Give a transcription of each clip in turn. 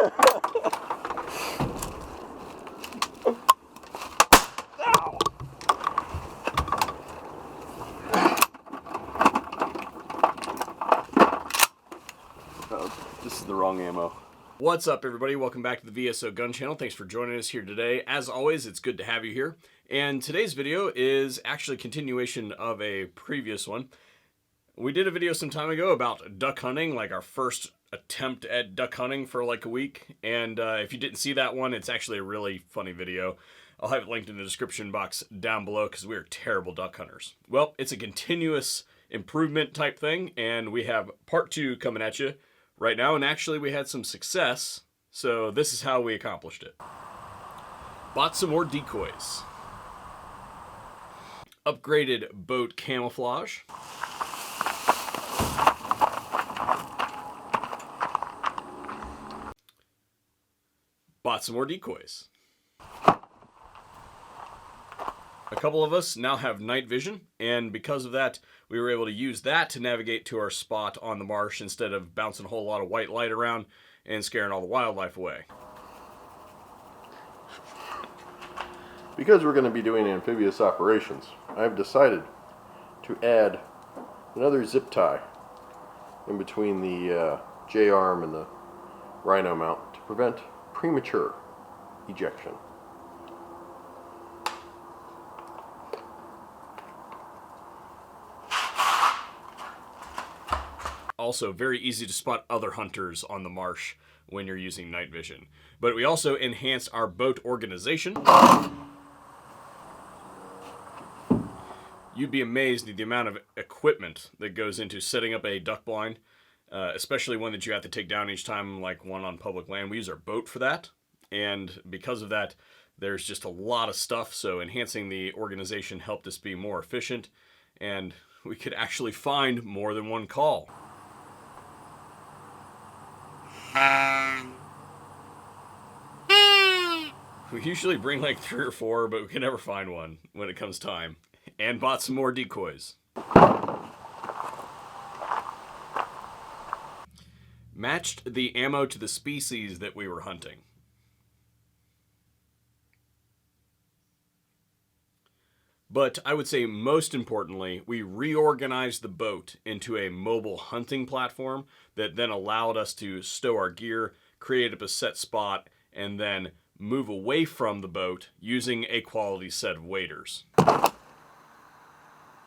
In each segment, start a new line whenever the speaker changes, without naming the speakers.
This is the wrong ammo. What's up, everybody? Welcome back to the VSO Gun Channel. Thanks for joining us here today. As always, it's good to have you here. And today's video is actually a continuation of a previous one. We did a video some time ago about duck hunting, like our first attempt at duck hunting for like a week. And if you didn't see that one, it's actually a really funny video. I'll have it linked in the description box down below because we are terrible duck hunters. Well, it's a continuous improvement type thing, and we have part 2 coming at you right now, and actually we had some success, so this is how we accomplished it. Bought some more decoys. Upgraded boat camouflage. Bought some more decoys. A couple of us now have night vision, and because of that, we were able to use that to navigate to our spot on the marsh instead of bouncing a whole lot of white light around and scaring all the wildlife away.
Because we're going to be doing amphibious operations, I've decided to add another zip tie in between the J-arm and the rhino mount to prevent premature ejection.
Also very easy to spot other hunters on the marsh when you're using night vision. But we also enhanced our boat organization. You'd be amazed at the amount of equipment that goes into setting up a duck blind, especially one that you have to take down each time, like one on public land. We use our boat for that, and because of that, there's just a lot of stuff, so enhancing the organization helped us be more efficient, and we could actually find more than one call. We usually bring like 3 or 4, but we can never find one when it comes time. And bought some more decoys. Matched the ammo to the species that we were hunting. But I would say most importantly, we reorganized the boat into a mobile hunting platform that then allowed us to stow our gear, create up a set spot, and then move away from the boat using a quality set of waders.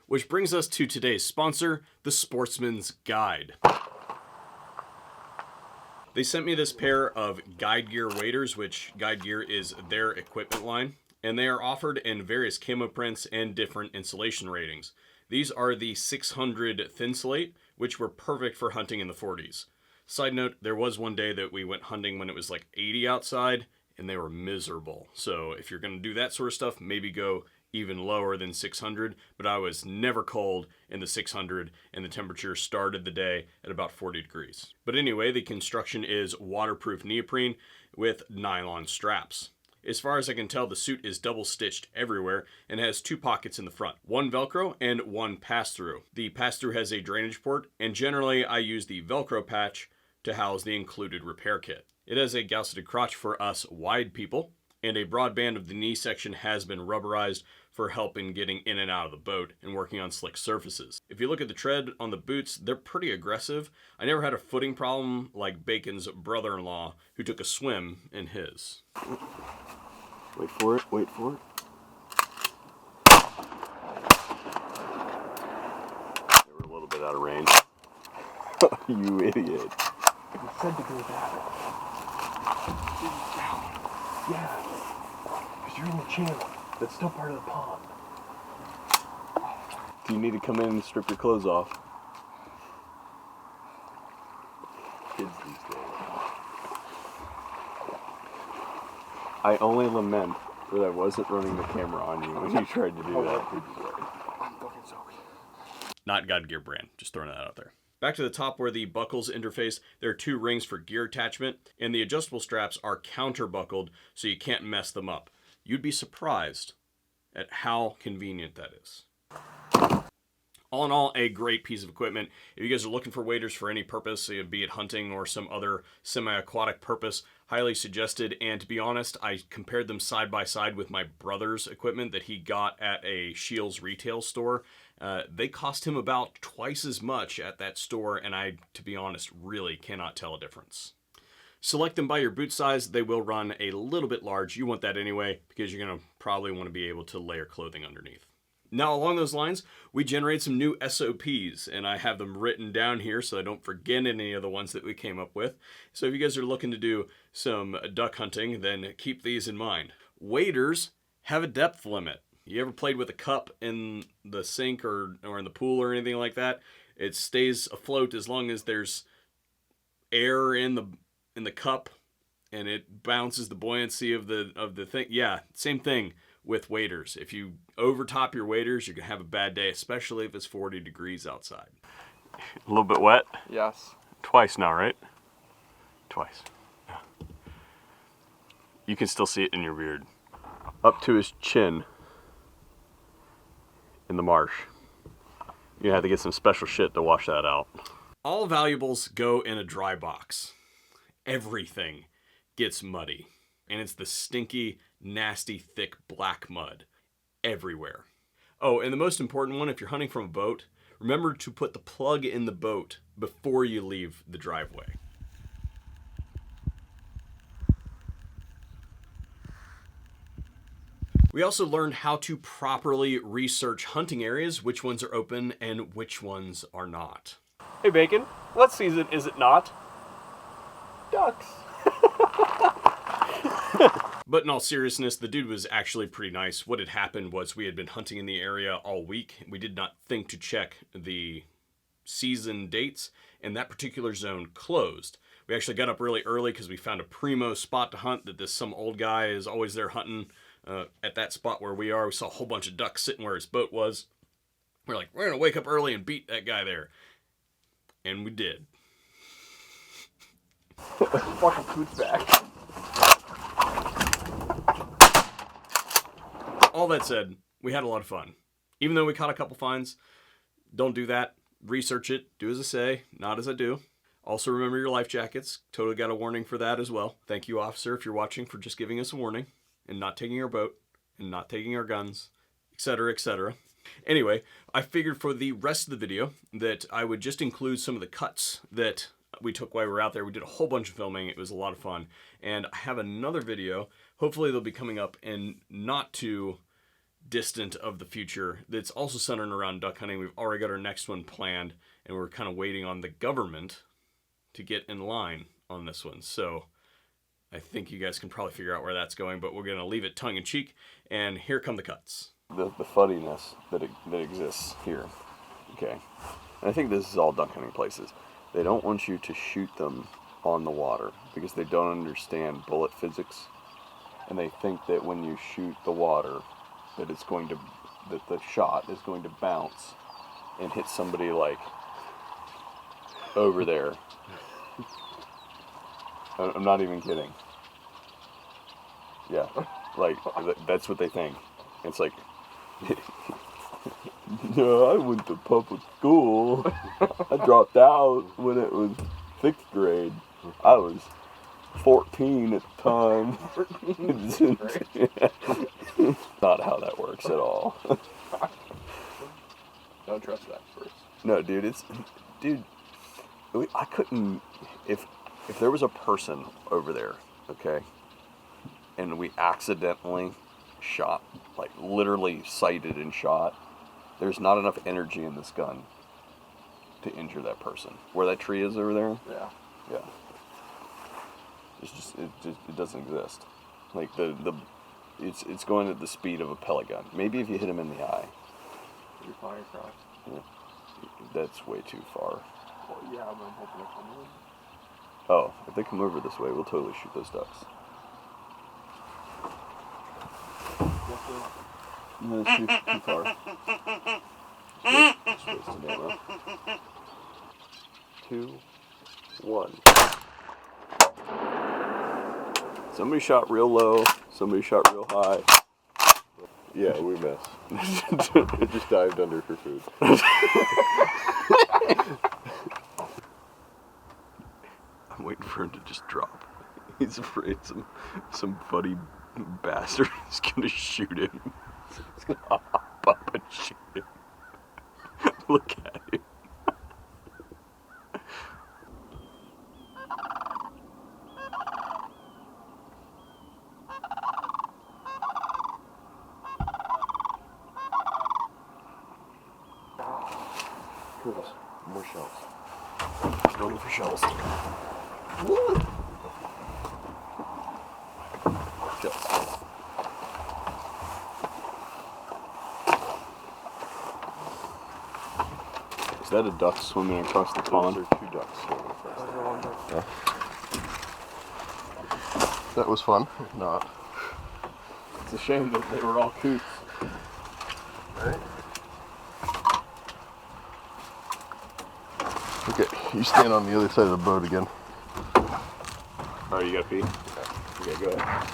Which brings us to today's sponsor, the Sportsman's Guide. They sent me this pair of Guide Gear waders, which Guide Gear is their equipment line, and they are offered in various camo prints and different insulation ratings. These are the 600 thin slate, which were perfect for hunting in the 40s. Side note, there was one day that we went hunting when it was like 80 outside, and they were miserable. So if you're going to do that sort of stuff, maybe go even lower than 600, but I was never cold in the 600, and the temperature started the day at about 40 degrees. But anyway, the construction is waterproof neoprene with nylon straps. As far as I can tell, the suit is double stitched everywhere and has 2 pockets in the front, one Velcro and one pass-through. The pass-through has a drainage port, and generally I use the Velcro patch to house the included repair kit. It has a gousseted crotch for us wide people, and a broad band of the knee section has been rubberized for help in getting in and out of the boat and working on slick surfaces. If you look at the tread on the boots, they're pretty aggressive. I never had a footing problem like Bacon's brother-in-law who took a swim in his.
Wait for it, wait for it.
They were a little bit out of range.
You idiot.
You said to go that. Yeah. Because you're in the channel. That's still part of the pond.
Do you need to come in and strip your clothes off?
Kids these days.
I only lament that I wasn't running the camera on you when you tried to do that.
I'm fucking soaked.
Not Guide Gear brand, just throwing that out there. Back to the top where the buckles interface, there are 2 rings for gear attachment, and the adjustable straps are counter-buckled so you can't mess them up. You'd be surprised at how convenient that is. All in all, a great piece of equipment. If you guys are looking for waders for any purpose, be it hunting or some other semi-aquatic purpose, highly suggested. And to be honest, I compared them side by side with my brother's equipment that he got at a Shields retail store. They cost him about twice as much at that store, and I, to be honest, really cannot tell a difference. Select them by your boot size. They will run a little bit large. You want that anyway, because you're going to probably want to be able to layer clothing underneath. Now, along those lines, we generate some new SOPs, and I have them written down here so I don't forget any of the ones that we came up with. So if you guys are looking to do some duck hunting, then keep these in mind. Waders have a depth limit. You ever played with a cup in the sink or in the pool or anything like that? It stays afloat as long as there's air in the cup, and it bounces the buoyancy of the thing. Yeah, same thing with waders. If you overtop your waders, you're gonna have a bad day, especially if it's 40 degrees outside. A little bit wet?
Yes.
Twice now, right? Twice. Yeah. You can still see it in your beard. Up to his chin in the marsh. You have to get some special shit to wash that out. All valuables go in a dry box. Everything gets muddy. And it's the stinky, nasty, thick black mud everywhere. Oh, and the most important one, if you're hunting from a boat, remember to put the plug in the boat before you leave the driveway. We also learned how to properly research hunting areas, which ones are open and which ones are not.
Hey Bacon, what season is it not? Ducks.
But in all seriousness, the dude was actually pretty nice. What had happened was we had been hunting in the area all week. We did not think to check the season dates, and that particular zone closed. We actually got up really early because we found a primo spot to hunt that some old guy is always there hunting at that spot where we are. We saw a whole bunch of ducks sitting where his boat was. We're like, we're going to wake up early and beat that guy there. And we did.
Fucking food's back.
All that said, we had a lot of fun. Even though we caught a couple fines, don't do that. Research it. Do as I say, not as I do. Also remember your life jackets. Totally got a warning for that as well. Thank you, officer, if you're watching, for just giving us a warning and not taking our boat and not taking our guns, etc., etc. Anyway, I figured for the rest of the video that I would just include some of the cuts that we took while we were out there. We did a whole bunch of filming. It was a lot of fun. And I have another video. Hopefully they'll be coming up in not too distant of the future that's also centered around duck hunting. We've already got our next one planned, and we're kind of waiting on the government to get in line on this one. So I think you guys can probably figure out where that's going, but we're going to leave it tongue-in-cheek, and here come the cuts.
The funniness that exists here, okay? And I think this is all duck hunting places. They don't want you to shoot them on the water because they don't understand bullet physics, and they think that when you shoot the water, that the shot is going to bounce and hit somebody like over there. I'm not even kidding. Yeah, like that's what they think. It's like, no, I went to public school. I dropped out when it was 6th grade. I was 14 at the time. Not how that works at all.
Don't trust that first.
No, dude, I couldn't, if there was a person over there, okay, and we accidentally shot, like literally sighted and shot, there's not enough energy in this gun to injure that person. Where that tree is over there?
Yeah.
Yeah. It doesn't exist. Like it's going at the speed of a pellet gun. Maybe if you hit him in the eye.
You're flying across.
Yeah. That's way too far.
Well, yeah, I'm hoping to come in.
Oh, if they come over this way, we'll totally shoot those ducks. No, it's too far. Just wasting ammo. 2, 1. Somebody shot real low, somebody shot real high.
Yeah, we missed. It just dived under for food.
I'm waiting for him to just drop. He's afraid some funny bastard is gonna shoot him. He's gonna hop up and shoot him. Look at him.
Curtis, more shells.
Going for shells.
Shells.
Is that a duck swimming across the pond?
Those are 2 ducks swimming across the pond. That was fun. If not.
It's a shame that they were all coots.
Right? Okay, you stand on the other side of the boat again.
Alright, you gotta pee? Okay, go ahead.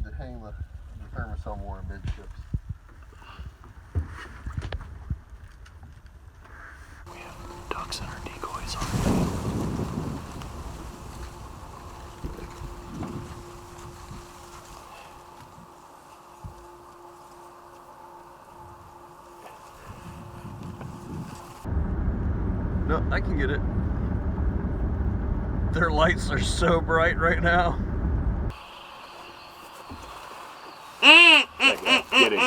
To hang the thermosol more amidships.
We have ducks and our decoys on.
No, I can get it. Their lights are so bright right now.
Get him.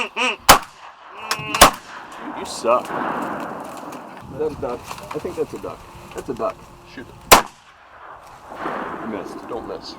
You suck. That's a duck. I think that's a duck. That's a duck.
Shoot it.
You missed.
Don't miss.